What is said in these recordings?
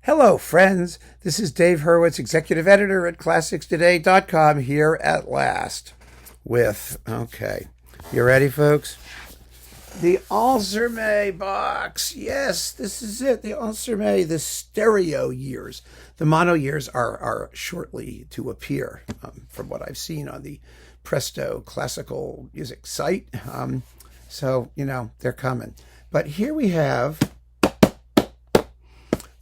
Hello, friends. This is Dave Hurwitz, executive editor at ClassicsToday.com, here at last with, you ready, folks? The Ansermet box. Yes, this is it. The Ansermet, the stereo years. The mono years are shortly to appear, from what I've seen on the Presto classical music site. So, they're coming. But here we have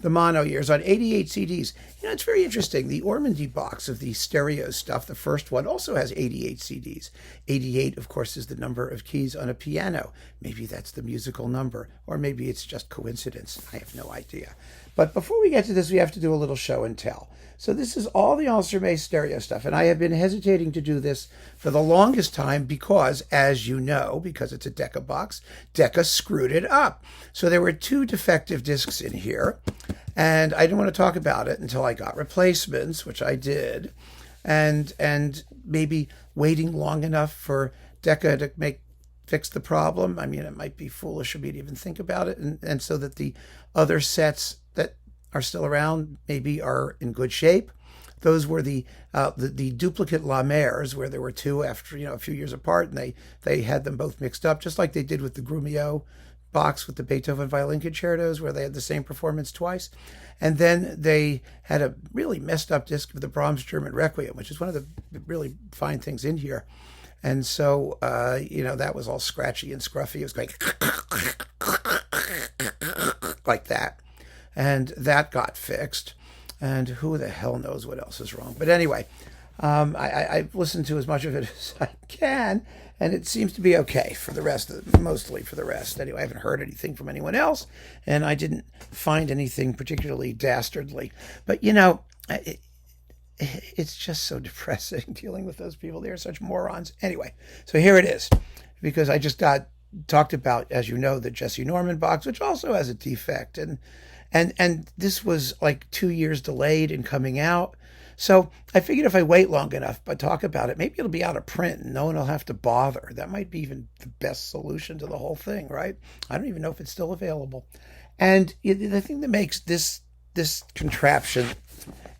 the mono years on 88 CDs. It's very interesting. The Ormandy box of the stereo stuff, the first one, also has 88 CDs. 88, of course, is the number of keys on a piano. Maybe that's the musical number, or maybe it's just coincidence. I have no idea. But before we get to this, we have to do a little show and tell. So this is all the Ansermet stereo stuff, and I have been hesitating to do this for the longest time because, as you know, because it's a Decca box, Decca screwed it up. So there were two defective discs in here, and I didn't want to talk about it until I got replacements, which I did, and maybe waiting long enough for Decca to fix the problem. I mean, it might be foolish of me to even think about it, and so that the other sets that are still around maybe are in good shape. Those were the duplicate La Mers, where there were two after a few years apart, and they had them both mixed up, just like they did with the Grumio box with the Beethoven violin concertos, where they had the same performance twice. And then they had a really messed up disc of the Brahms German Requiem, which is one of the really fine things in here. And so, that was all scratchy and scruffy. It was going like that. And that got fixed. And who the hell knows what else is wrong. But anyway, I've listened to as much of it as I can, and it seems to be okay for the rest, mostly for the rest. Anyway, I haven't heard anything from anyone else, and I didn't find anything particularly dastardly. But, it's just so depressing dealing with those people. They're such morons. Anyway, so here it is, because I just talked about, as you know, the Jesse Norman box, which also has a defect, and this was like 2 years delayed in coming out. So I figured if I wait long enough but talk about it, maybe it'll be out of print and no one will have to bother. That might be even the best solution to the whole thing, right? I don't even know if it's still available. And the thing that makes this contraption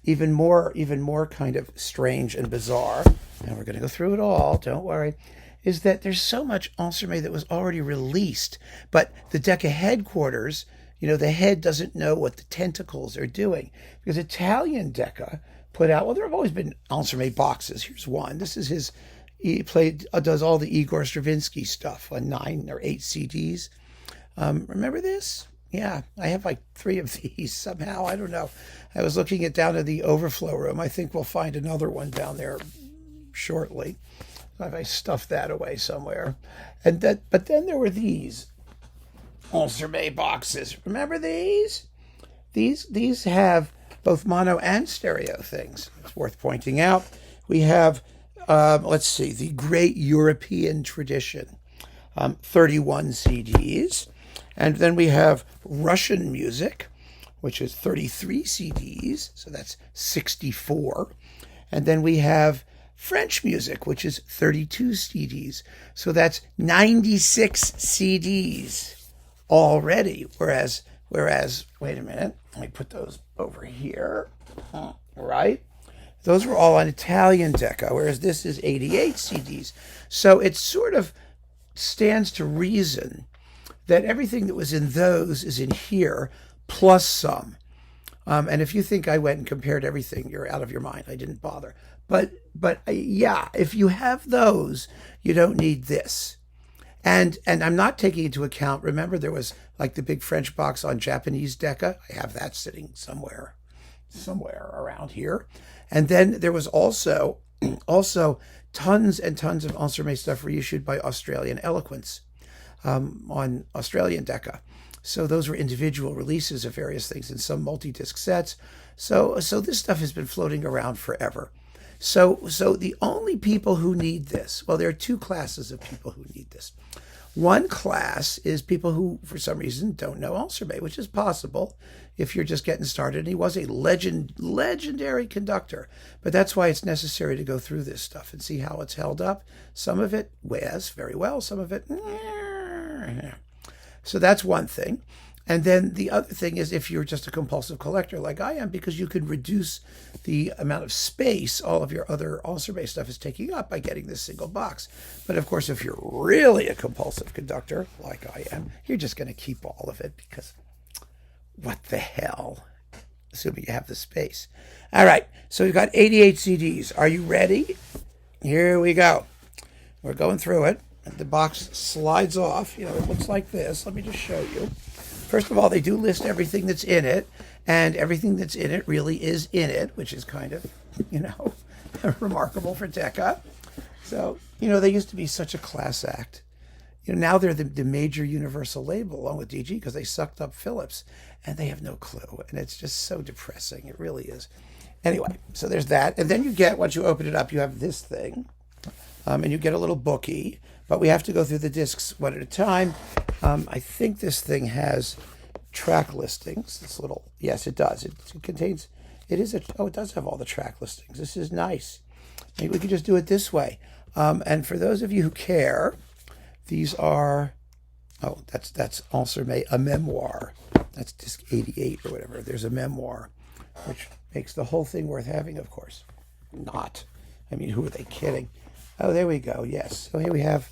even more kind of strange and bizarre, and we're going to go through it all, don't worry, is that there's so much Ansermet that was already released, but the Decca headquarters, the head doesn't know what the tentacles are doing, because Italian Decca put out, well, there have always been Ansermet boxes. Here's one. This is he does all the Igor Stravinsky stuff on 9 or 8 CDs. Remember this? Yeah, I have like 3 of these somehow. I don't know. I was looking down at the overflow room. I think we'll find another one down there shortly. I stuffed that away somewhere. But then there were these Ansermet boxes. Remember these? These have both mono and stereo things. It's worth pointing out. We have, the great European tradition, 31 CDs. And then we have Russian music, which is 33 CDs. So that's 64. And then we have French music, which is 32 CDs. So that's 96 CDs already. Whereas, wait a minute, let me put those over here. Right? Those were all on Italian Decca, whereas this is 88 CDs. So it sort of stands to reason that everything that was in those is in here, plus some. And if you think I went and compared everything, you're out of your mind. I didn't bother. But yeah, if you have those, you don't need this. And I'm not taking into account, remember there was like the big French box on Japanese Decca. I have that sitting somewhere around here. And then there was also tons and tons of Ansermet stuff reissued by Australian Eloquence on Australian Decca. So those were individual releases of various things in some multi-disc sets. So this stuff has been floating around forever. So the only people who need this, well, there are 2 classes of people who need this. One class is people who, for some reason, don't know Ansermet, which is possible if you're just getting started. And he was a legendary conductor. But that's why it's necessary to go through this stuff and see how it's held up. Some of it wears very well, some of it. So that's one thing. And then the other thing is if you're just a compulsive collector like I am, because you could reduce the amount of space all of your other Ansermet stuff is taking up by getting this single box. But of course, if you're really a compulsive conductor like I am, you're just going to keep all of it because what the hell? Assuming you have the space. All right, so we've got 88 CDs. Are you ready? Here we go. We're going through it. And the box slides off. You know, it looks like this. Let me just show you. First of all, they do list everything that's in it, and everything that's in it really is in it, which is kind of, you know, remarkable for Decca. So, you know, they used to be such a class act. You know, now they're the major universal label along with DG because they sucked up Philips, and they have no clue, and it's just so depressing. It really is. Anyway, so there's that, and then you get, once you open it up, you have this thing, and you get a little bookie. But we have to go through the discs one at a time. I think this thing has track listings. This little, yes, it does. It contains, it does have all the track listings. This is nice. Maybe we could just do it this way. And for those of you who care, these are, that's Ansermet, a memoir. That's disc 88 or whatever. There's a memoir, which makes the whole thing worth having, of course. Not. I mean, who are they kidding? Oh, there we go. Yes. So here we have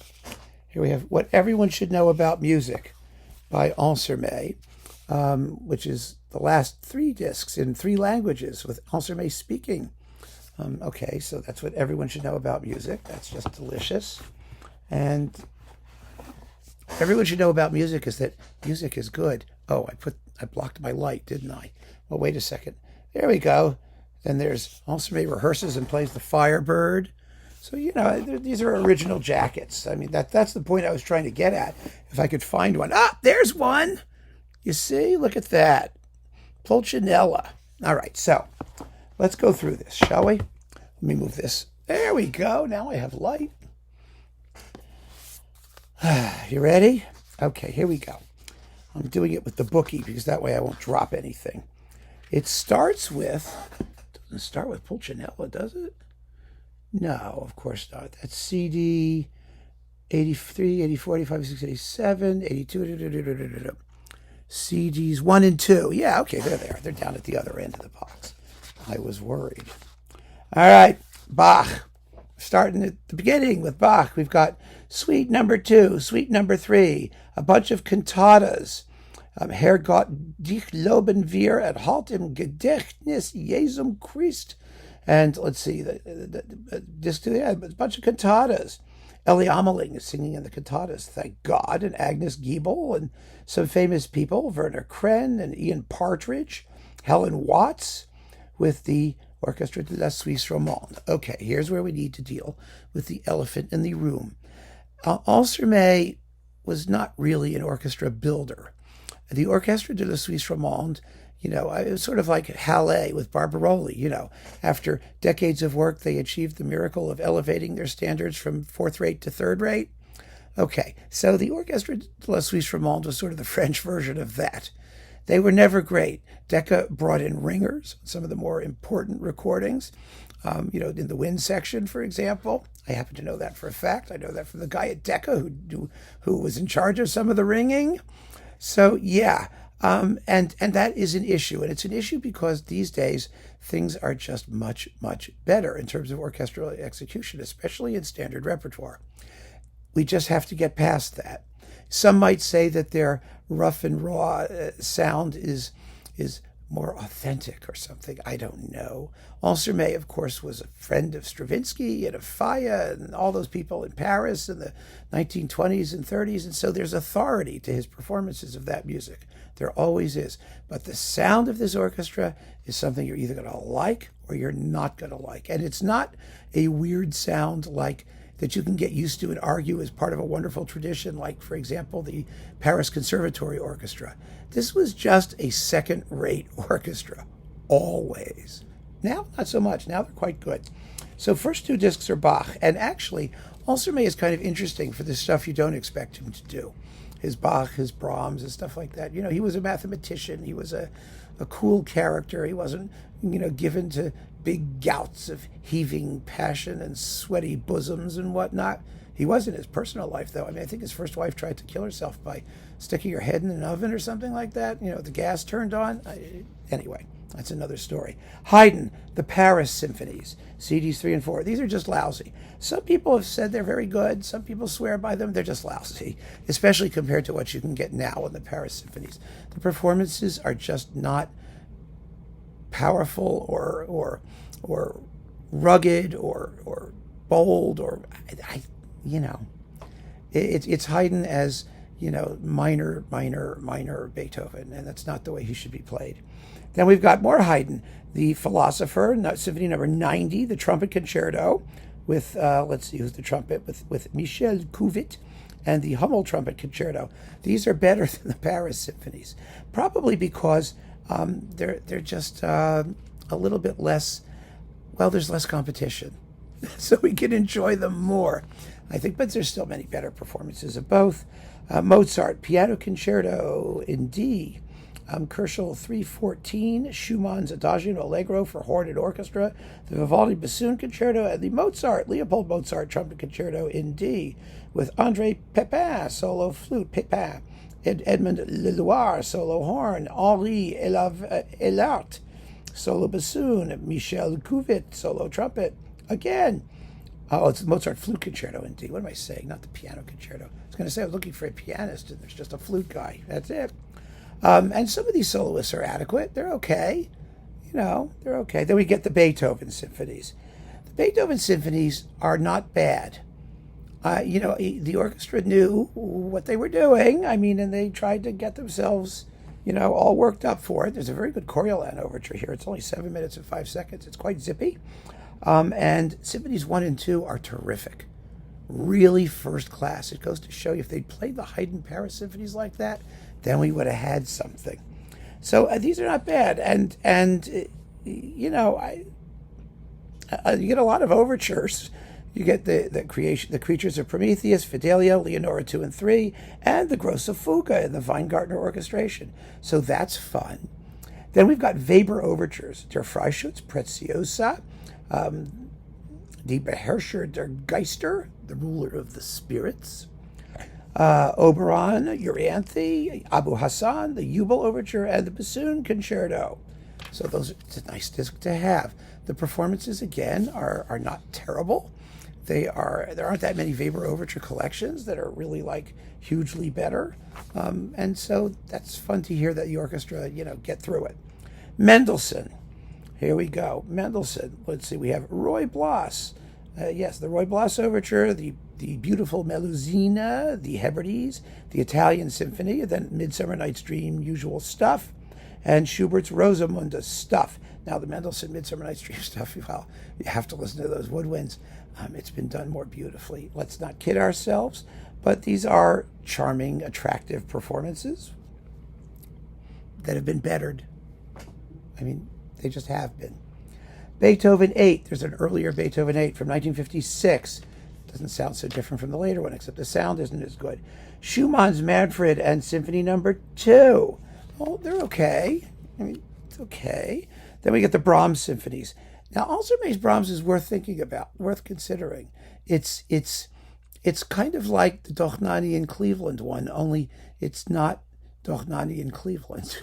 What Everyone Should Know About Music by Ansermet, which is the last 3 discs in 3 languages with Ansermet speaking. Okay, so that's what everyone should know about music. That's just delicious. And everyone should know about music is that music is good. Oh, I blocked my light, didn't I? Well, wait a second. There we go. Then there's Ansermet rehearses and plays the Firebird. So, you know, these are original jackets. I mean, that's the point I was trying to get at. If I could find one. Ah, there's one. You see? Look at that. Pulcinella. All right, so let's go through this, shall we? Let me move this. There we go. Now I have light. You ready? Okay, here we go. I'm doing it with the bookie because that way I won't drop anything. It starts with, doesn't start with Pulcinella, does it? No, of course not. That's CD 83, 84, 85, 86, 87, 82. CDs 1 and 2. Yeah, okay, they're there. They're down at the other end of the box. I was worried. All right, Bach. Starting at the beginning with Bach, we've got Suite Number 2, Suite Number 3, a bunch of cantatas. Herrgott, dich loben wir, et halt im Gedächtnis Jesum Christ. And let's see, just a bunch of cantatas. Ellie Ameling is singing in the cantatas, thank God, and Agnes Giebel, and some famous people, Werner Krenn and Ian Partridge, Helen Watts, with the Orchestre de la Suisse Romande. Okay, here's where we need to deal with the elephant in the room. Ansermet was not really an orchestra builder. The Orchestre de la Suisse Romande, you know, it was sort of like Halle with Barbaroli, you know. After decades of work, they achieved the miracle of elevating their standards from 4th rate to 3rd rate. Okay, so the Orchestre de la Suisse Romande was sort of the French version of that. They were never great. Decca brought in ringers, some of the more important recordings, you know, in the wind section, for example. I happen to know that for a fact. I know that from the guy at Decca who was in charge of some of the ringing. So, yeah. And that is an issue. And it's an issue because these days things are just much, much better in terms of orchestral execution, especially in standard repertoire. We just have to get past that. Some might say that their rough and raw sound is more authentic or something. I don't know. Ansermet, of course, was a friend of Stravinsky and of Faya and all those people in Paris in the 1920s and 30s. And so there's authority to his performances of that music. There always is. But the sound of this orchestra is something you're either going to like or you're not going to like. And it's not a weird sound like that you can get used to and argue as part of a wonderful tradition, like, for example, the Paris Conservatory Orchestra. This was just a second-rate orchestra, always. Now, not so much. Now they're quite good. So first 2 discs are Bach. And actually, Ansermet is kind of interesting for the stuff you don't expect him to do. His Bach, his Brahms, and stuff like that. You know, he was a mathematician. He was a cool character. He wasn't, you know, given to big gouts of heaving passion and sweaty bosoms and whatnot. He was in his personal life, though. I mean, I think his first wife tried to kill herself by sticking her head in an oven or something like that. The gas turned on. Anyway, that's another story. Haydn, the Paris Symphonies, CDs 3 and 4. These are just lousy. Some people have said they're very good. Some people swear by them. They're just lousy, especially compared to what you can get now in the Paris Symphonies. The performances are just not powerful or rugged or bold or it's Haydn as minor Beethoven, and that's not the way he should be played. Then we've got more Haydn, the Philosopher, Symphony number 90, the Trumpet Concerto with let's see who's the trumpet with Michel Cuvit, and the Hummel Trumpet Concerto. These are better than the Paris Symphonies, probably because they're just a little bit less. Well, there's less competition, so we can enjoy them more, I think. But there's still many better performances of both. Mozart Piano Concerto in D, Kerschel 314, Schumann's Adagio Allegro for horn and orchestra, the Vivaldi Bassoon Concerto, and the Leopold Mozart Trumpet Concerto in D, with André Pepin solo flute, Pepin, Edmond Leloir solo horn, Henri Elart solo bassoon, Michel Cuvit solo trumpet. Again, it's the Mozart Flute Concerto in D. What am I saying? Not the Piano Concerto. I was going to say I was looking for a pianist, and there's just a flute guy. That's it. And some of these soloists are adequate. They're okay. They're okay. Then we get the Beethoven symphonies. The Beethoven symphonies are not bad. The orchestra knew what they were doing. I mean, and they tried to get themselves, all worked up for it. There's a very good Coriolan overture here. It's only 7 minutes and 5 seconds. It's quite zippy. And Symphonies 1 and 2 are terrific. Really first class. It goes to show you, if they'd played the Haydn Paris Symphonies like that, then we would have had something. So these are not bad. And you get a lot of overtures. You get the Creatures of Prometheus, Fidelio, Leonora 2 and 3, and the Grosse Fuga in the Weingartner orchestration. So that's fun. Then we've got Weber overtures, Der Freischütz, Preziosa, Die Beherrscher der Geister, the ruler of the spirits, Oberon, Euryanthe, Abu Hassan, the Jubel overture, and the Bassoon Concerto. So it's a nice disc to have. The performances, again, are not terrible. There aren't that many Weber overture collections that are really hugely better, and so that's fun to hear that the orchestra get through it. Mendelssohn, here we go. Mendelssohn. Let's see. We have Roy Bloss. Yes, the Roy Bloss overture, the beautiful Melusina, the Hebrides, the Italian Symphony, and then Midsummer Night's Dream, usual stuff, and Schubert's Rosamunde stuff. Now, the Mendelssohn Midsummer Night's Dream stuff, well, you have to listen to those woodwinds. It's been done more beautifully. Let's not kid ourselves, but these are charming, attractive performances that have been bettered. I mean, they just have been. Beethoven 8. There's an earlier Beethoven 8 from 1956. Doesn't sound so different from the later one, except the sound isn't as good. Schumann's Manfred and Symphony number 2. Oh, they're okay. I mean, it's okay. Then we get the Brahms symphonies. Now, Ansermet's Brahms is worth thinking about, worth considering. It's kind of like the Dochnani in Cleveland one, only it's not Dochnani in Cleveland.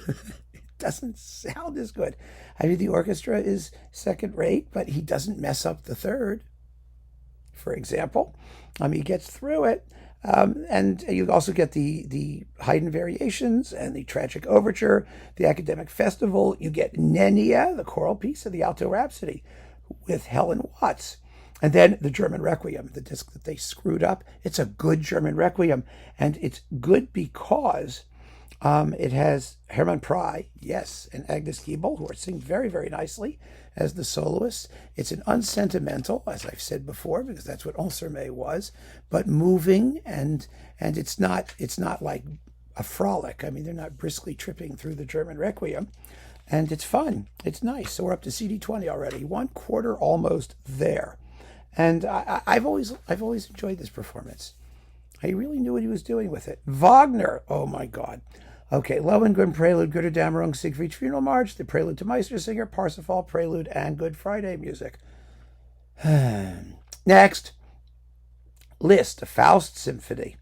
It doesn't sound as good. I mean, the orchestra is second rate, but he doesn't mess up the third, for example. He gets through it. And you also get the Haydn variations and the Tragic Overture, the Academic Festival. You get Nenia, the choral piece of the Alto Rhapsody with Helen Watts. And then the German Requiem, the disc that they screwed up. It's a good German Requiem, and it's good because it has Hermann Prey, yes, and Agnes Giebel, who are singing very, very nicely as the soloists. It's an unsentimental, as I've said before, because that's what Ansermet was, but moving, and it's not like a frolic. I mean, they're not briskly tripping through the German Requiem, and it's fun. It's nice. So we're up to CD 20 already, 1/4 almost there, and I've always enjoyed this performance. I really knew what he was doing with it. Wagner, oh my God. Okay, Lohengrin Prelude, Götterdämmerung, Siegfried's Funeral March, the Prelude to Meistersinger, Parsifal Prelude, and Good Friday music. Next, Liszt, the Faust Symphony.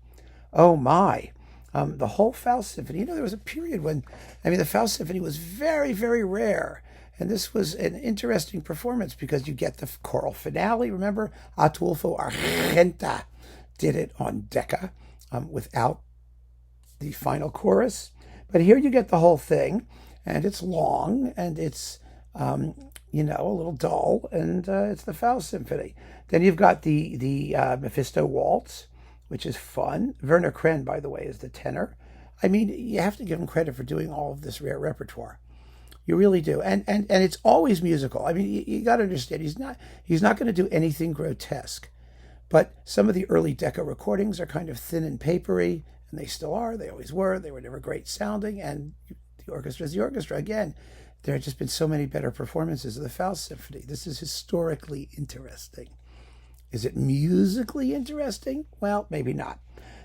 Oh my. The whole Faust Symphony. You know, there was a period when, the Faust Symphony was very, very rare. And this was an interesting performance because you get the choral finale. Remember, Ataulfo Argenta did it on Decca without the final chorus. But here you get the whole thing, and it's long, and it's, a little dull, and it's the Faust Symphony. Then you've got the Mephisto Waltz, which is fun. Werner Krenn, by the way, is the tenor. You have to give him credit for doing all of this rare repertoire. You really do. And it's always musical. You got to understand, he's not going to do anything grotesque. But some of the early Decca recordings are kind of thin and papery, and they still are. They always were. They were never great sounding, and the orchestra is the orchestra. Again, there have just been so many better performances of the Faust Symphony. This is historically interesting. Is it musically interesting? Well, maybe not.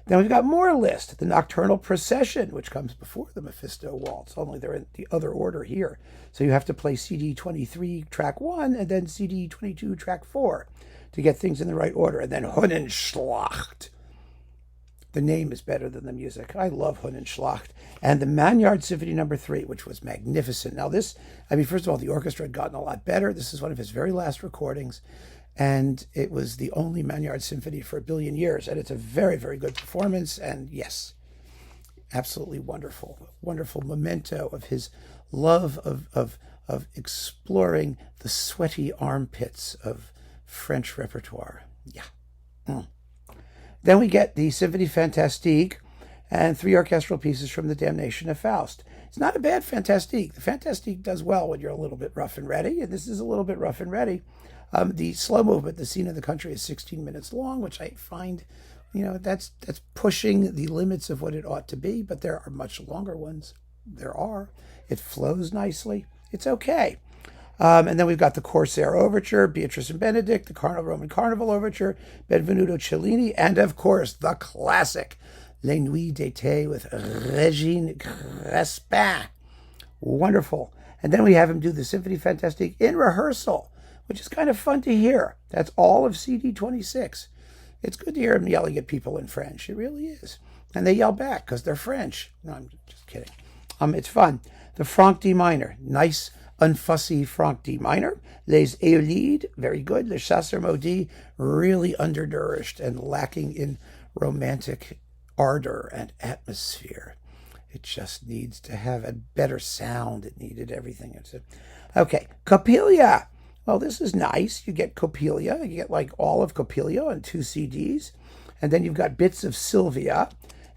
Then we've got more Liszt, the Nocturnal Procession, which comes before the Mephisto Waltz, only they're in the other order here. So you have to play CD 23, track 1, and then CD 22, track 4 to get things in the right order. And then Hunenschlacht. The name is better than the music. I love Hunenschlacht. And the Maynard Symphony No. 3, which was magnificent. Now this, first of all, the orchestra had gotten a lot better. This is one of his very last recordings. And it was the only Maynard Symphony for a billion years. And it's a very, very good performance. And yes, absolutely wonderful. Wonderful memento of his love of exploring the sweaty armpits of French repertoire. Yeah. Then we get the Symphonie Fantastique and 3 orchestral pieces from The Damnation of Faust. It's not a bad Fantastique. The Fantastique does well when you're a little bit rough and ready, and this is a little bit rough and ready. The slow movement, the scene of the country, is 16 minutes long, which I find, that's pushing the limits of what it ought to be, but there are much longer ones. There are. It flows nicely. It's okay. And then we've got the Corsair Overture, Beatrice and Benedict, the Roman Carnival Overture, Benvenuto Cellini, and of course the classic Les Nuits d'été with Régine Crespin. Wonderful. And then we have him do the Symphonie Fantastique in rehearsal, which is kind of fun to hear. That's all of CD 26. It's good to hear him yelling at people in French. It really is. And they yell back because they're French. No, I'm just kidding. It's fun. The Franck D minor, nice, unfussy Franck D minor. Les Éolides, very good. Les Chasseurs Maudits, really undernourished and lacking in romantic ardor and atmosphere. It just needs to have a better sound. It needed everything. Okay, Coppelia. Well, this is nice. You get Coppelia. You get like all of Coppelia on 2 CDs. And then you've got bits of Sylvia.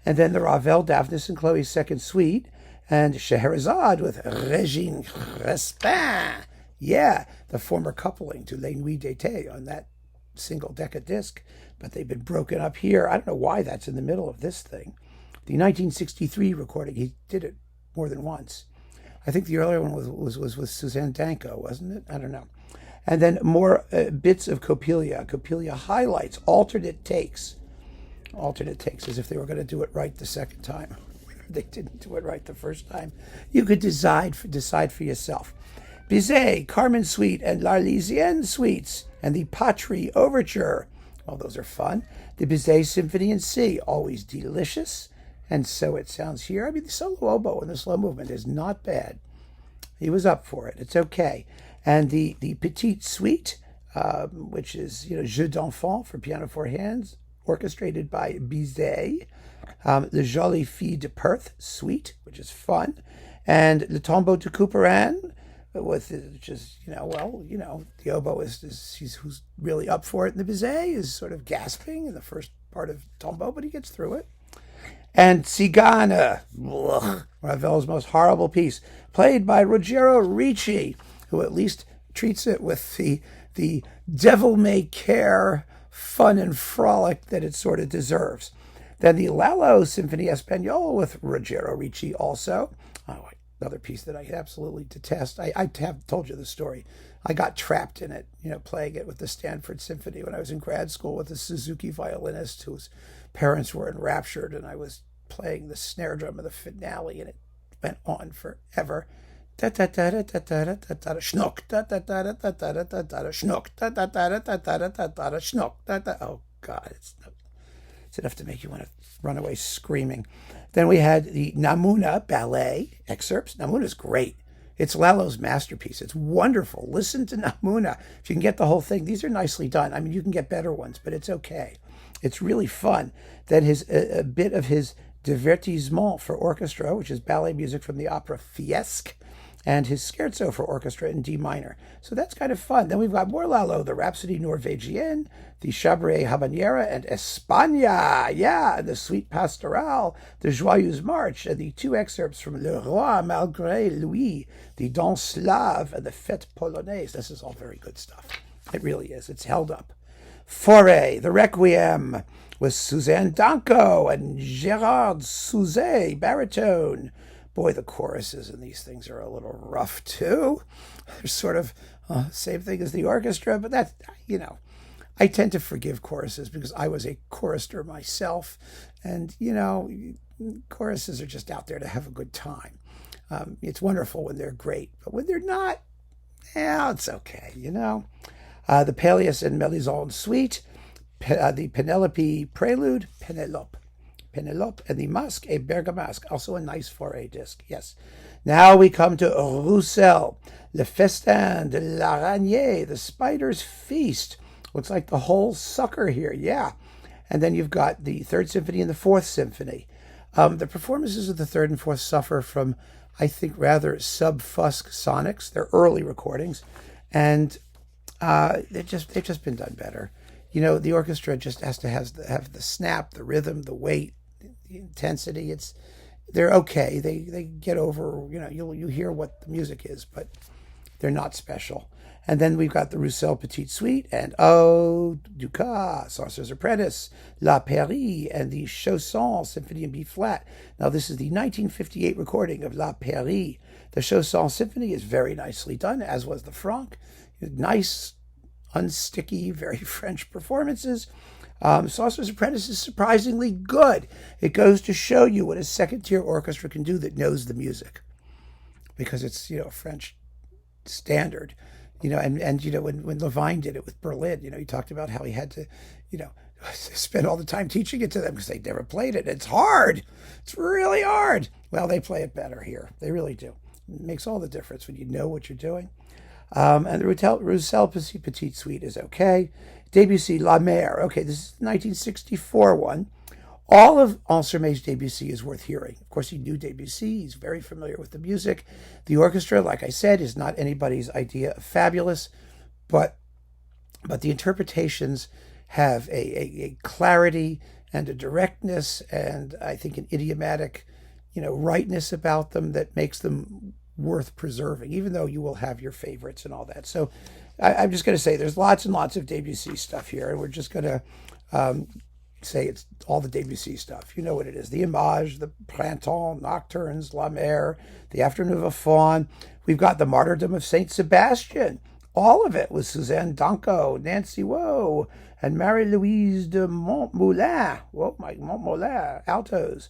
And then the Ravel, Daphnis, and Chloe's Second Suite. And Scheherazade with Régine Crespin. Yeah, the former coupling to Les Nuits d'été on that single Decca disc. But they've been broken up here. I don't know why that's in the middle of this thing. The 1963 recording, he did it more than once. I think the earlier one was with Suzanne Danko, wasn't it? I don't know. And then more bits of Coppelia. Coppelia highlights, alternate takes. Alternate takes, as if they were going to do it right the second time. They didn't do it right the first time. You could decide for yourself. Bizet, Carmen Suite, and L'Arlésienne Suites, and the Patrie Overture. Well, those are fun. The Bizet Symphony in C, always delicious. And so it sounds here. The solo oboe in the slow movement is not bad. He was up for it. It's okay. And the Petite Suite, which is, Jeu d'Enfant for piano 4 hands, orchestrated by Bizet. The Jolie Fille de Perth Suite, which is fun. And Le Tombeau de Couperin, with just, the oboe is who's really up for it. And the Bizet is sort of gasping in the first part of Tombeau, but he gets through it. And Cigana, Ravel's most horrible piece, played by Ruggiero Ricci, who at least treats it with the devil-may-care fun and frolic that it sort of deserves. Then the Lalo Symphony Espagnole with Ruggiero Ricci also. Oh, another piece that I absolutely detest. I have told you the story. I got trapped in it, playing it with the Stanford Symphony when I was in grad school with a Suzuki violinist whose parents were enraptured, and I was playing the snare drum of the finale, and it went on forever. Schnook, schnook, schnook. Oh God, It's enough to make you want to run away screaming. Then we had the Namuna ballet excerpts. Namuna's great. It's Lalo's masterpiece. It's wonderful. Listen to Namuna. If you can get the whole thing, these are nicely done. I mean, you can get better ones, but it's okay. It's really fun. Then a bit of his divertissement for orchestra, which is ballet music from the opera Fiesque, and his scherzo for orchestra in D minor. So that's kind of fun. Then we've got more Lalo, the Rhapsody Norvégienne, the Cabaret Habanera, and España, yeah, and the Suite Pastorale, the Joyeuse March, and the two excerpts from Le Roi Malgré Lui, the Danse Slave, and the Fête Polonaise. This is all very good stuff. It really is. It's held up. Fauré, the Requiem, with Suzanne Danko and Gérard Souzet, baritone. Boy, the choruses in these things are a little rough, too. They're sort of same thing as the orchestra, but that's, I tend to forgive choruses because I was a chorister myself. And, choruses are just out there to have a good time. It's wonderful when they're great, but when they're not, it's okay, The Peleus and Melisande Suite, the Penelope Prelude, Penelope, and the Masque et Bergamasque, also a nice Fauré disc, yes. Now we come to Roussel, Le Festin de l'Araignée, the Spider's Feast. Looks like the whole sucker here, yeah. And then you've got the Third Symphony and the Fourth Symphony. The performances of the Third and Fourth suffer from, I think, rather sub-fusc sonics. They're early recordings, and they've just been done better. The orchestra just has to have the snap, the rhythm, the weight, the intensity. They're okay. They get over, you hear what the music is, but they're not special. And then we've got the Roussel Petite Suite and Decca, Sorcerer's Apprentice, La Pairie, and the Chausson Symphony in B flat. Now this is the 1958 recording of La Pairie. The Chausson Symphony is very nicely done, as was the Franck. Nice, unsticky, very French performances. Sorcerer's Apprentice is surprisingly good. It goes to show you what a second-tier orchestra can do that knows the music, because it's French standard. When Levine did it with Berlin, he talked about how he had to, spend all the time teaching it to them because they'd never played it. It's hard. It's really hard. Well, they play it better here. They really do. It makes all the difference when you know what you're doing. And the Roussel Petite Suite is okay. Debussy, La Mer. Okay, this is the 1964 one. All of Ansermet's Debussy is worth hearing. Of course, he knew Debussy. He's very familiar with the music. The orchestra, like I said, is not anybody's idea of fabulous, but the interpretations have a clarity and a directness and I think an idiomatic, rightness about them that makes them worth preserving, even though you will have your favorites and all that. So I'm just going to say there's lots and lots of Debussy stuff here, and we're just going to say it's all the Debussy stuff. You know what it is. The Image, the Printemps, Nocturnes, La Mer, the Afternoon of a Faun. We've got the Martyrdom of Saint Sebastian. All of it with Suzanne Danko, Nancy Woe, and Marie-Louise de Montmoulin. Montmoulin, altos.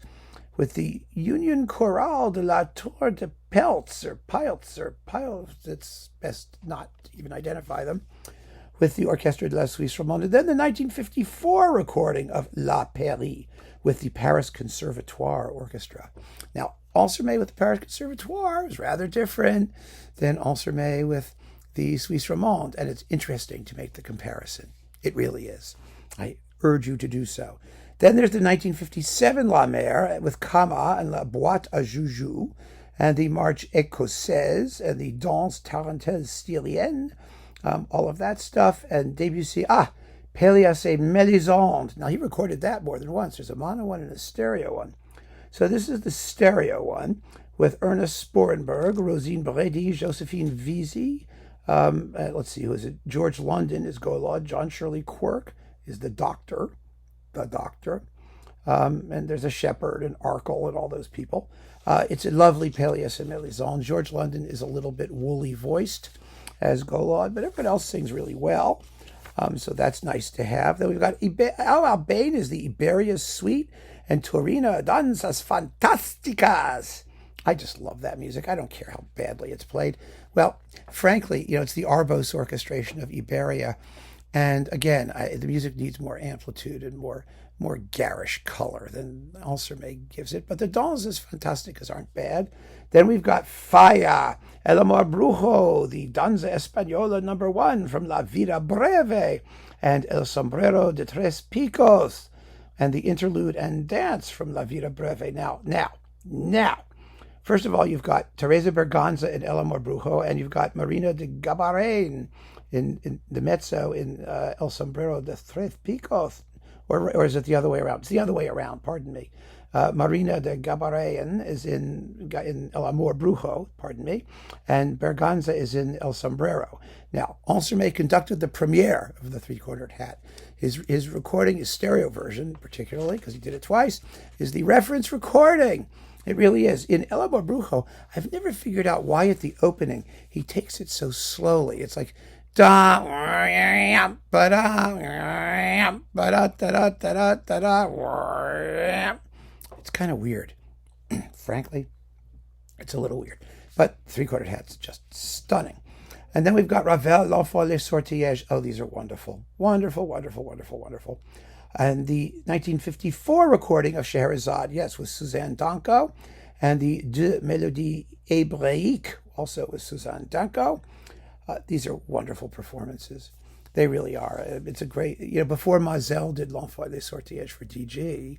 With the Union Chorale de la Tour de Peltz, or Pilts, it's best not to even identify them, with the Orchestre de la Suisse Romande. And then the 1954 recording of La Pairie with the Paris Conservatoire Orchestra. Now, Ansermet with the Paris Conservatoire is rather different than Ansermet with the Suisse Romande, and it's interesting to make the comparison. It really is. I urge you to do so. Then there's the 1957 La Mer with Kama and La Boîte à Joujou, and the Marche Écossaise, and the Danse Tarentaise Styrienne, all of that stuff, and Debussy, Peleus et Melisande. Now, he recorded that more than once. There's a mono one and a stereo one. So this is the stereo one with Ernest Sporenberg, Rosine Brady, Josephine Vesey. Let's see, who is it? George London is Golod. John Shirley Quirk is the doctor. And there's a shepherd and Arkle and all those people. It's a lovely Peleus et Melisande. George London is a little bit woolly voiced as Golod, but everyone else sings really well. So that's nice to have. Then we've got Albain is the Iberia Suite, and Turina Danzas Fantasticas. I just love that music. I don't care how badly it's played. Well, frankly, it's the Arbos orchestration of Iberia. And again, the music needs more amplitude and more more garish color than Ansermet gives it. But the danses fantásticas aren't bad. Then we've got Falla, El Amor Brujo, the Danza Española #1 from La Vida Breve, and El Sombrero de Tres Picos, and the interlude and dance from La Vida Breve. Now, first of all, you've got Teresa Berganza in El Amor Brujo, and you've got Marina de Gabarén in the mezzo in El Sombrero de Tres Picos. Or is it the other way around? It's the other way around, pardon me. Marina de Gabarén is in El Amor Brujo, pardon me, and Berganza is in El Sombrero. Now, Ansermet conducted the premiere of the Three-Cornered Hat. His recording, his stereo version, particularly, because he did it twice, is the reference recording. It really is. In El Amor Brujo, I've never figured out why at the opening he takes it so slowly. It's like, da ba da ba da da da da da. It's kind of weird. Frankly, it's a little weird. But Three-Cornered Hat's just stunning. And then we've got Ravel, L'Enfant les Sortilèges. Oh, these are wonderful. Wonderful, wonderful, wonderful, wonderful. And the 1954 recording of Scheherazade, yes, with Suzanne Danko. And the Deux Mélodies Hébraïques, also with Suzanne Danko. These are wonderful performances. They really are. It's a great, before Mazel did L'Enfant les Sortilèges for DG,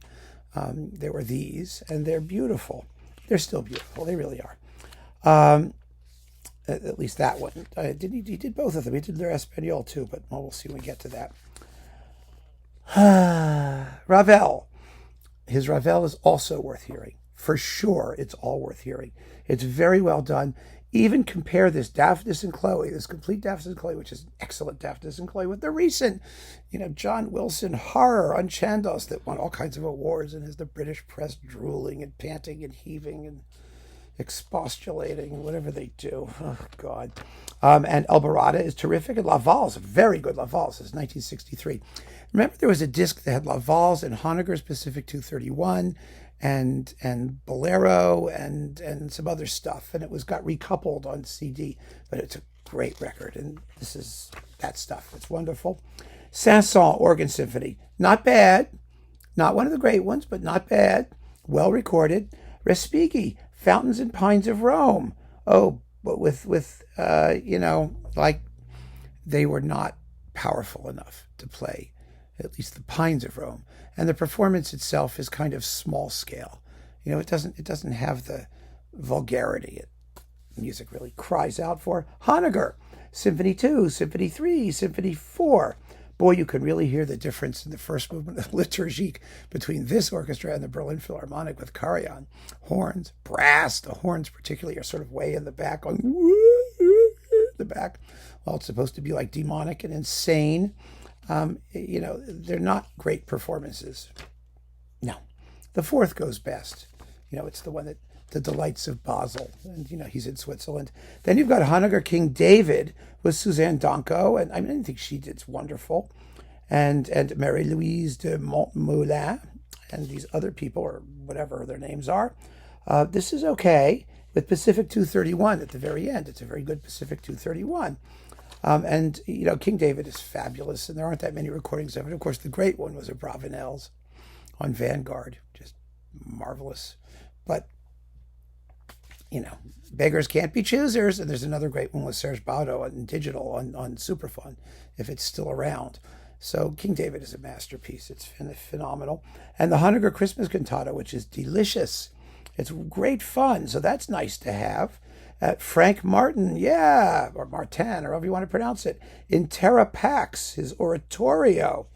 there were these, and they're beautiful. They're still beautiful. They really are. At least that one. He did both of them. He did L'Air Espagnol too, but we'll see when we get to that. Ravel. His Ravel is also worth hearing. For sure, it's all worth hearing. It's very well done. Even compare this Daphnis and Chloe, this complete Daphnis and Chloe, which is an excellent Daphnis and Chloe, with the recent, John Wilson horror on Chandos that won all kinds of awards and has the British press drooling and panting and heaving and expostulating and whatever they do. Oh, God. And El Barada is terrific, and La Valse, very good La Valse, is 1963. Remember there was a disc that had La Valse and Honegger's Pacific 231 and Bolero and some other stuff, and it got recoupled on CD, but it's a great record, and this is that stuff. It's wonderful. Saint-Saëns Organ Symphony, not bad, not one of the great ones, but not bad, well recorded. Respighi, Fountains and Pines of Rome. Oh, but with like they were not powerful enough to play, at least the Pines of Rome. And the performance itself is kind of small scale. It doesn't have the vulgarity music really cries out for. Honegger, Symphony 2, Symphony 3, Symphony 4. Boy, you can really hear the difference in the first movement of Liturgique between this orchestra and the Berlin Philharmonic with Karajan. Horns, brass, the horns particularly are sort of way in the back, going the back. Well, it's supposed to be like demonic and insane. They're not great performances. No. The fourth goes best. It's the one that the delights of Basel, and he's in Switzerland. Then you've got Honegger King David with Suzanne Danko, and I didn't think she did wonderful, and Marie-Louise de Montmoulin, and these other people, or whatever their names are. This is okay, with Pacific 231 at the very end. It's a very good Pacific 231. And King David is fabulous, and there aren't that many recordings of it. Of course, the great one was a Bravanel's on Vanguard, just marvelous. But beggars can't be choosers. And there's another great one with Serge Baudo on digital on Superfund, if it's still around. So King David is a masterpiece. It's phenomenal. And the Honegger Christmas Cantata, which is delicious. It's great fun. So that's nice to have. Frank Martin, or Martin, or however you want to pronounce it, in Terra Pax, his oratorio,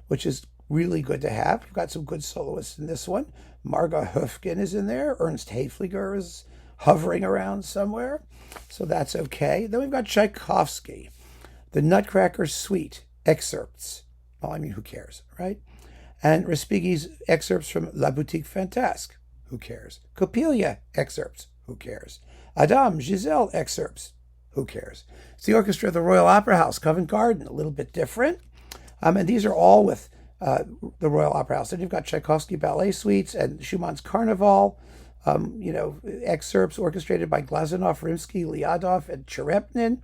which is really good to have. You've got some good soloists in this one. Marga Höfgen is in there. Ernst Haefliger is hovering around somewhere. So that's okay. Then we've got Tchaikovsky, the Nutcracker Suite excerpts. Well, who cares, right? And Respighi's excerpts from La Boutique Fantasque. Who cares? Coppelia excerpts. Who cares? Adam Giselle excerpts. Who cares? It's the orchestra of the Royal Opera House, Covent Garden, a little bit different. And these are all with the Royal Opera House. Then you've got Tchaikovsky ballet suites and Schumann's Carnival, excerpts orchestrated by Glazunov, Rimsky, Lyadov, and Cherepnin.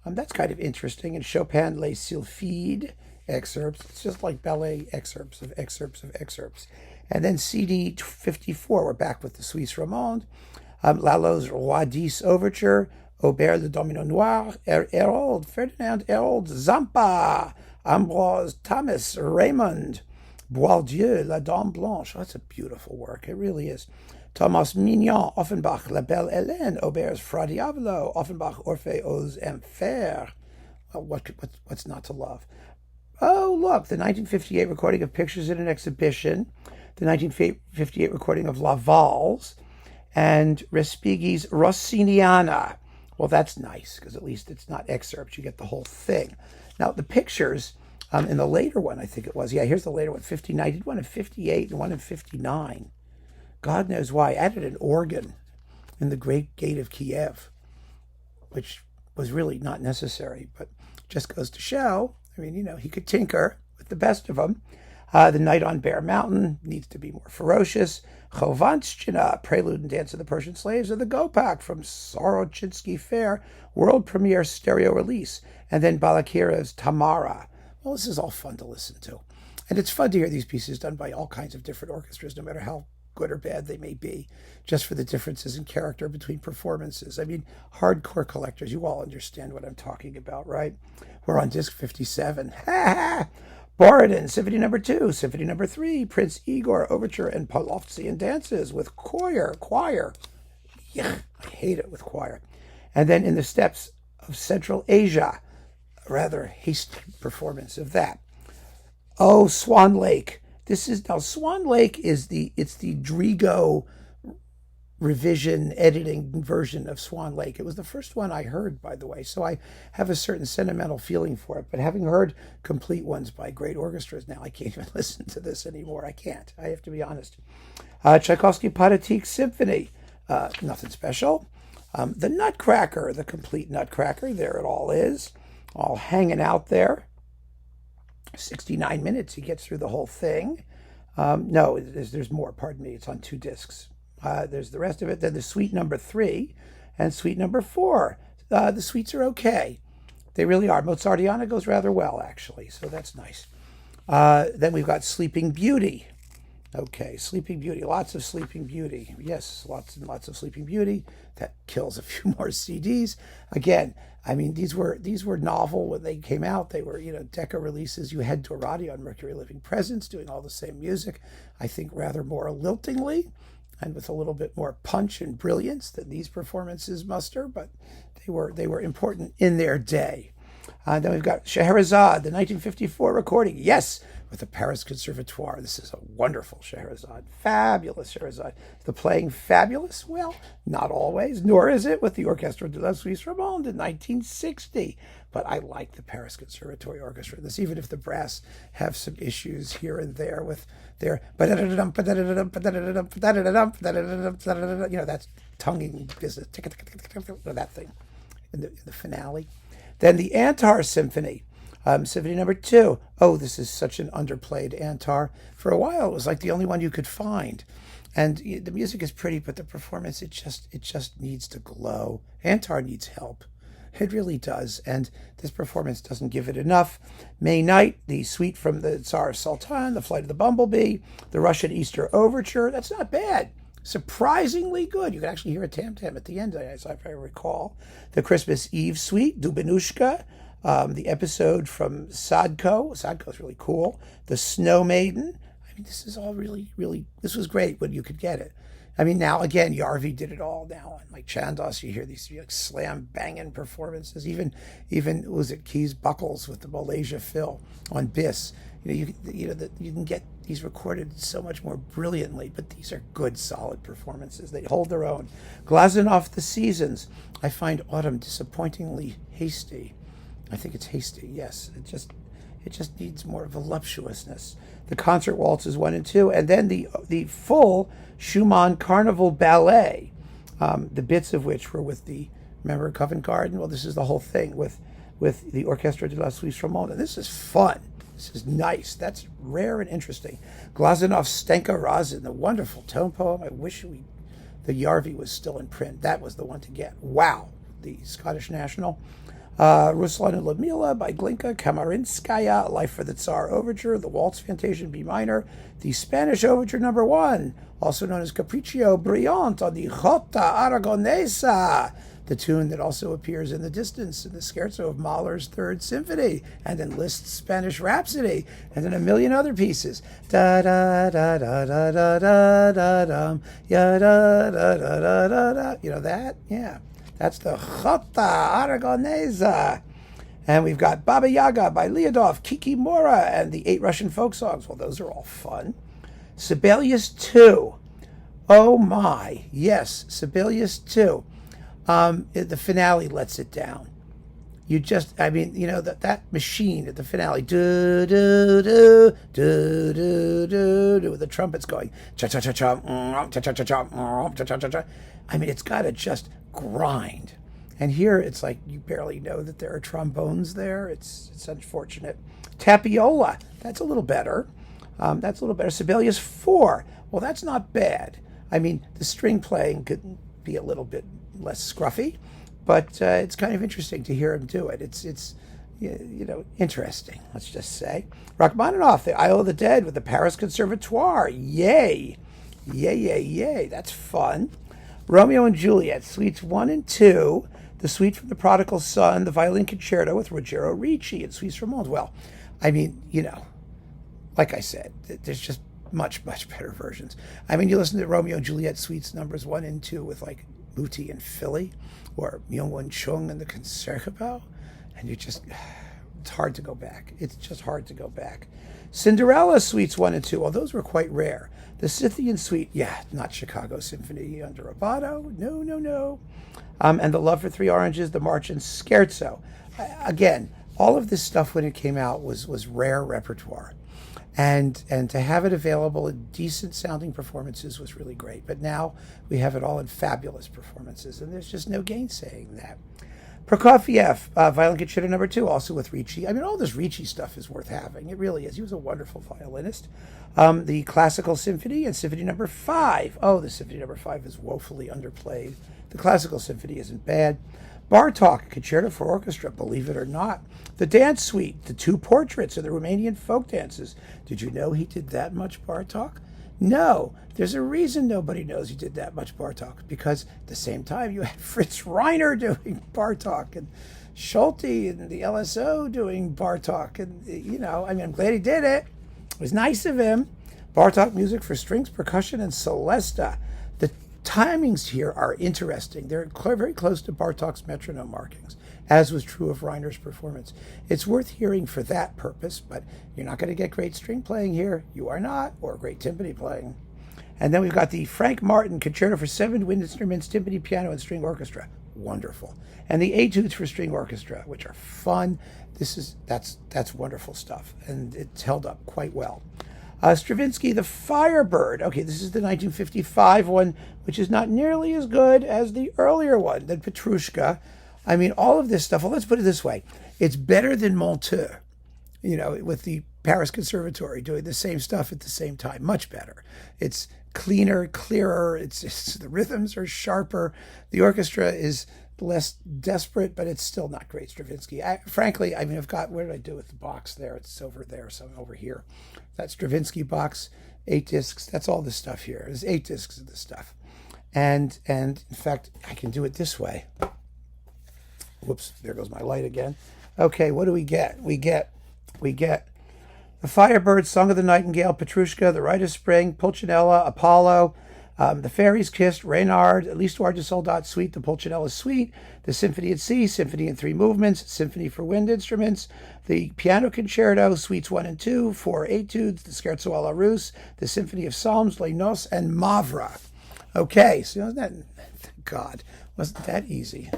That's kind of interesting. And Chopin Les Sylphides excerpts. It's just like ballet excerpts of excerpts of excerpts. And then CD 54, we're back with the Suisse Romande, Lalo's Roi 10 Overture, Aubert le Domino Noir, Herold, Ferdinand Herold, Zampa, Ambroise Thomas, Raymond, Boieldieu, La Dame Blanche. Oh, that's a beautiful work. It really is. Thomas Mignon, Offenbach, La Belle Hélène, Auber's Fra Diavolo, Offenbach, Orphée aux Enfers. Oh, what's not to love? Oh, look, the 1958 recording of Pictures in an Exhibition, the 1958 recording of La Valse, and Respighi's Rossiniana. Well, that's nice, because at least it's not excerpts. You get the whole thing. Now, the pictures in the later one, I think it was. Yeah, here's the later one, 59. I did one in 58 and one in 59. God knows why. I added an organ in the Great Gate of Kiev, which was really not necessary, but just goes to show. I mean, he could tinker with the best of them. The Night on Bear Mountain needs to be more ferocious. Chovanshchina, Prelude and Dance of the Persian Slaves, or the Gopak from Sorochinsky Fair, world premiere stereo release. And then Balakirov's Tamara. Well, this is all fun to listen to. And it's fun to hear these pieces done by all kinds of different orchestras, no matter how good or bad they may be, just for the differences in character between performances. I mean, hardcore collectors, you all understand what I'm talking about, right? We're on disc 57. Borodin, Symphony No. 2, Symphony No. 3, Prince Igor, Overture, and Polovtsian Dances with choir. Yeah, I hate it with choir. And then In the Steppes of Central Asia, a rather hasty performance of that. Oh, Swan Lake. Swan Lake is the Drigo revision editing version of Swan Lake. It was the first one I heard, by the way, so I have a certain sentimental feeling for it. But having heard complete ones by great orchestras now, I can't even listen to this anymore. I can't. I have to be honest. Tchaikovsky Pathetique Symphony, nothing special. The Nutcracker, the complete Nutcracker, there it all is, all hanging out there. 69 minutes, he gets through the whole thing. No, there's more, pardon me, it's on 2 discs. There's the rest of it. Then the Suite No. 3 and Suite No. 4. The suites are okay. They really are. Mozartiana goes rather well, actually, so that's nice. Then we've got Sleeping Beauty. Okay, Sleeping Beauty. Lots of Sleeping Beauty. Yes, lots and lots of Sleeping Beauty. That kills a few more CDs. Again, I mean, these were novel when they came out. They were, Decca releases. You had Dorati on Mercury Living Presence doing all the same music. I think rather more liltingly and with a little bit more punch and brilliance than these performances muster, but they were important in their day. Then we've got Scheherazade, the 1954 recording. Yes, with the Paris Conservatoire. This is a wonderful Scheherazade. Fabulous Scheherazade. The playing fabulous? Well, not always, nor is it with the Orchestre de la Suisse Romande in 1960. But I like the Paris Conservatory Orchestra. This, even if the brass have some issues here and there with their that's tonguing business. That thing in the finale. Then the Antar Symphony. Symphony No. 2. Oh, this is such an underplayed Antar. For a while, it was like the only one you could find. And the music is pretty, but the performance, it just needs to glow. Antar needs help. It really does. And this performance doesn't give it enough. May Night, the suite from the Tsar Sultan, The Flight of the Bumblebee, the Russian Easter Overture. That's not bad. Surprisingly good. You can actually hear a tam-tam at the end, as I recall. The Christmas Eve Suite, Dubenushka. The episode from Sadko. Sadko's really cool. The Snow Maiden. I mean, this is all really, really, this was great when you could get it. I mean, now, again, Yarvi did it all now. And like Chandos, you hear these slam-banging performances. Even was it Keys Buckles with the Malaysia Phil on Biss. You can get these recorded so much more brilliantly, but these are good, solid performances. They hold their own. Glazunov, The Seasons. I find Autumn disappointingly hasty. I think it's hasty, yes. It just needs more voluptuousness. The Concert Waltzes 1 and 2, and then the full Schumann Carnival Ballet, the bits of which were with remember Covent Garden? Well, this is the whole thing with the Orchestre de la Suisse Romande. This is fun. This is nice. That's rare and interesting. Glazunov's Stenka Razin, the wonderful tone poem. I wish the Yarvi was still in print. That was the one to get. Wow. The Scottish National. Ruslan and Ludmila by Glinka Kamarinskaya, Life for the Tsar Overture, the Waltz Fantasia in B minor, the Spanish Overture number 1, also known as Capriccio Brillante on the Jota Aragonesa, the tune that also appears in the distance in the scherzo of Mahler's Third Symphony, and in Liszt's Spanish Rhapsody, and in a million other pieces. Da da da da da da da da dum, ya da da da da da da. You know that? Yeah. That's the Jota Aragonesa. And we've got Baba Yaga by Lyudov, Kiki Mora, and the 8 Russian folk songs. Well, those are all fun. Sibelius 2. Oh my. Yes, Sibelius 2. The finale lets it down. You just, I mean, you know, that machine at the finale, do, do, do, do, do, do, do, with the trumpets going, cha-cha-cha-cha, cha-cha-cha-cha, cha-cha-cha-cha. I mean, it's got to just grind. And here it's like you barely know that there are trombones there. It's unfortunate. Tapiola, that's a little better. Sibelius 4, well, that's not bad. I mean, the string playing could be a little bit less scruffy, but it's kind of interesting to hear him do it. It's you know, interesting, let's just say. Rachmaninoff, the Isle of the Dead with the Paris Conservatoire. Yay. Yay, yay, yay. That's fun. Romeo and Juliet, Suites 1 and 2, the Suite from the Prodigal Son, the Violin Concerto with Ruggiero Ricci, and Suites Romande. Well, I mean, you know, like I said, there's just much, much better versions. I mean, you listen to Romeo and Juliet Suites numbers 1 and 2 with like Muti and Philly, or Myung-Won Chung and the Concertgebouw, and you just, it's hard to go back. It's just hard to go back. Cinderella Suites 1 and 2, well, those were quite rare. The Scythian Suite, yeah, not Chicago Symphony under Roboto, no. And the Love for Three Oranges, the March and Scherzo. Again, all of this stuff when it came out was rare repertoire. And to have it available in decent sounding performances was really great. But now we have it all in fabulous performances, and there's just no gainsaying that. Prokofiev, Violin Concerto number 2, also with Ricci. I mean, all this Ricci stuff is worth having. It really is. He was a wonderful violinist. The Classical Symphony and Symphony number 5. Oh, the Symphony number 5 is woefully underplayed. The Classical Symphony isn't bad. Bartók, Concerto for Orchestra, believe it or not. The Dance Suite, the 2 portraits of the Romanian folk dances. Did you know he did that much Bartók? No, there's a reason nobody knows he did that much Bartók, because at the same time you had Fritz Reiner doing Bartók, and Schulte and the LSO doing Bartók, and, you know, I mean, I'm glad he did it. It was nice of him. Bartók music for strings, percussion, and celesta. The timings here are interesting. They're very close to Bartók's metronome markings, as was true of Reiner's performance. It's worth hearing for that purpose, but you're not going to get great string playing here. You are not, or great timpani playing. And then we've got the Frank Martin Concerto for 7 wind instruments, timpani, piano, and string orchestra. Wonderful. And the Etudes for string orchestra, which are fun. That's wonderful stuff, and it's held up quite well. Stravinsky, the Firebird. Okay, this is the 1955 one, which is not nearly as good as the earlier one, than Petrushka. I mean, all of this stuff, well, let's put it this way. It's better than Monteux, you know, with the Paris Conservatory doing the same stuff at the same time. Much better. It's cleaner, clearer. It's the rhythms are sharper. The orchestra is less desperate, but it's still not great Stravinsky. Frankly, I mean, I've got, where did I do with the box there? It's over there, so over here. That Stravinsky box, 8 discs, that's all this stuff here. There's 8 discs of this stuff. And in fact, I can do it this way. Whoops, there goes my light again. Okay, what do we get? We get The Firebird, Song of the Nightingale, Petrushka, The Rite of Spring, Pulcinella, Apollo, The Fairies Kissed, Reynard, L'Histoire du Soldat Suite, the Pulcinella Suite, the Symphony at Sea, Symphony in 3 movements, Symphony for wind instruments, the Piano Concerto, Suites 1 and 2, 4 Etudes, the Scherzo alla Russe, the Symphony of Psalms, Les Noces, and Mavra. Okay, so wasn't that, thank God, wasn't that easy.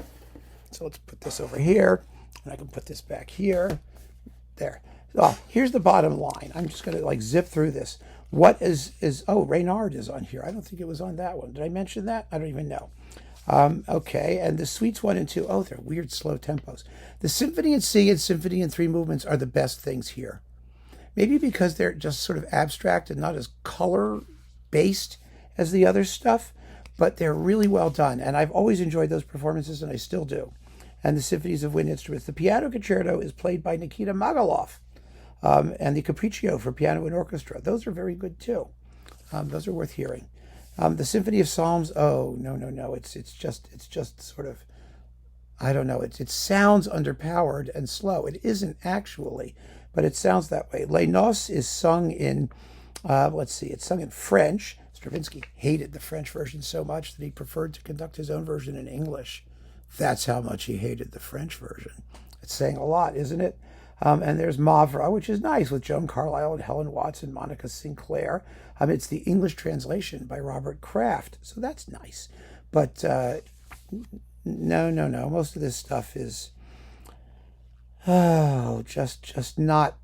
So let's put this over here, and I can put this back here. There. Oh, here's the bottom line. I'm just going to like zip through this. What is Reynard is on here. I don't think it was on that one. Did I mention that? I don't even know. Okay, and the Suites 1 and 2, oh, they're weird slow tempos. The Symphony in C and Symphony in 3 movements are the best things here. Maybe because they're just sort of abstract and not as color-based as the other stuff, but they're really well done. And I've always enjoyed those performances, and I still do. and the symphonies of wind instruments. The piano concerto is played by Nikita Magaloff, and the Capriccio for piano and orchestra. Those are very good too. Those are worth hearing. The Symphony of Psalms. Oh no! It's just sort of, I don't know. It sounds underpowered and slow. It isn't actually, but it sounds that way. Les Noces is sung in, let's see, it's sung in French. Stravinsky hated the French version so much that he preferred to conduct his own version in English. That's how much he hated the French version. It's saying a lot, isn't it? And there's Mavra, which is nice, with Joan Carlyle and Helen Watts and Monica Sinclair. It's the English translation by Robert Kraft, so that's nice. But no. Most of this stuff is just not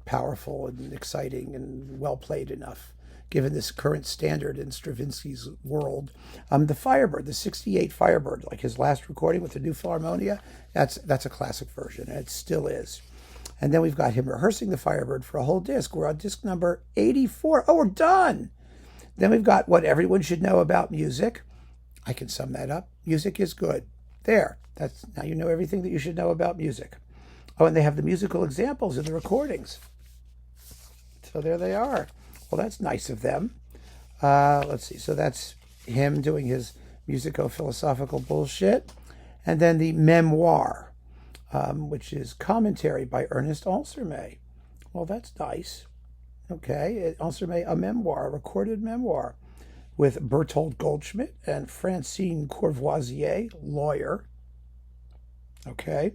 powerful and exciting and well played enough, given this current standard in Stravinsky's world. The Firebird, the '68 Firebird, like his last recording with the New Philharmonia, that's a classic version, and it still is. And then we've got him rehearsing the Firebird for a whole disc. We're on disc number 84. Oh, we're done. Then we've got What Everyone Should Know About Music. I can sum that up. Music is good. There. Now you know everything that you should know about music. Oh, and they have the musical examples of the recordings. So there they are. Well, that's nice of them. Let's see. So that's him doing his musico-philosophical bullshit. And then the memoir, which is commentary by Ernest Ansermet. Well, that's nice. Okay. Ansermet, a memoir, a recorded memoir, with Bertolt Goldschmidt and Francine Courvoisier, lawyer. Okay.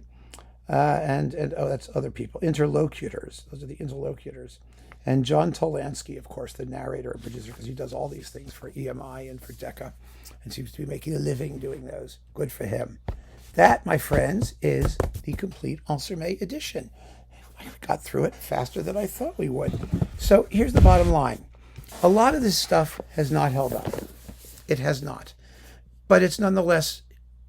And that's other people. Interlocutors. Those are the interlocutors. And John Tolansky, of course, the narrator and producer, because he does all these things for EMI and for Decca and seems to be making a living doing those. Good for him. That, my friends, is the complete Ansermet edition. I got through it faster than I thought we would. So here's the bottom line. A lot of this stuff has not held up. It has not. But it's nonetheless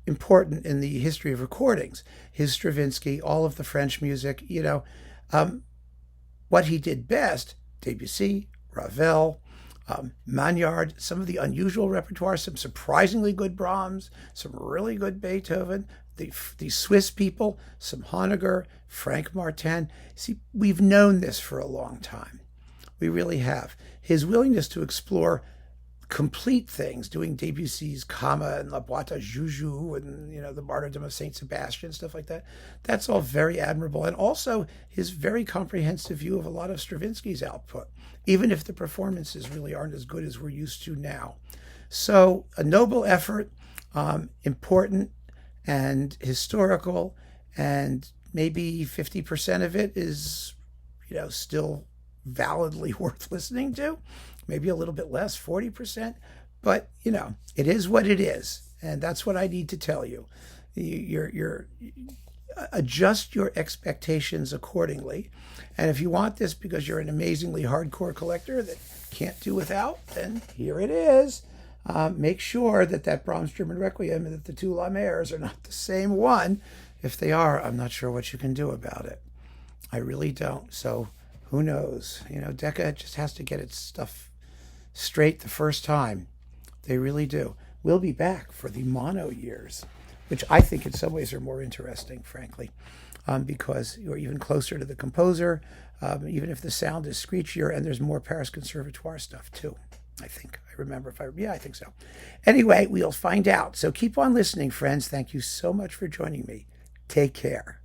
important in the history of recordings. His Stravinsky, all of the French music, what he did best, Debussy, Ravel, Magnard, some of the unusual repertoire, some surprisingly good Brahms, some really good Beethoven, the Swiss people, some Honegger, Frank Martin. See, we've known this for a long time. We really have. His willingness to explore complete things, doing Debussy's Kama and La Boîte à Juju and, the Martyrdom of Saint Sebastian, stuff like that. That's all very admirable. And also his very comprehensive view of a lot of Stravinsky's output, even if the performances really aren't as good as we're used to now. So a noble effort, important and historical, and maybe 50% of it is, still validly worth listening to. Maybe a little bit less, 40%. But, it is what it is. And that's what I need to tell you. You're adjust your expectations accordingly. And if you want this because you're an amazingly hardcore collector that can't do without, then here it is. Make sure that Brahms German Requiem and that the two La Mers are not the same one. If they are, I'm not sure what you can do about it. I really don't. So who knows? Decca just has to get its stuff straight the first time. They really do. We'll be back for the mono years, which I think in some ways are more interesting, frankly, because you're even closer to the composer, even if the sound is screechier, and there's more Paris Conservatoire stuff too. I think. I think so. Anyway, we'll find out. So keep on listening, friends. Thank you so much for joining me. Take care.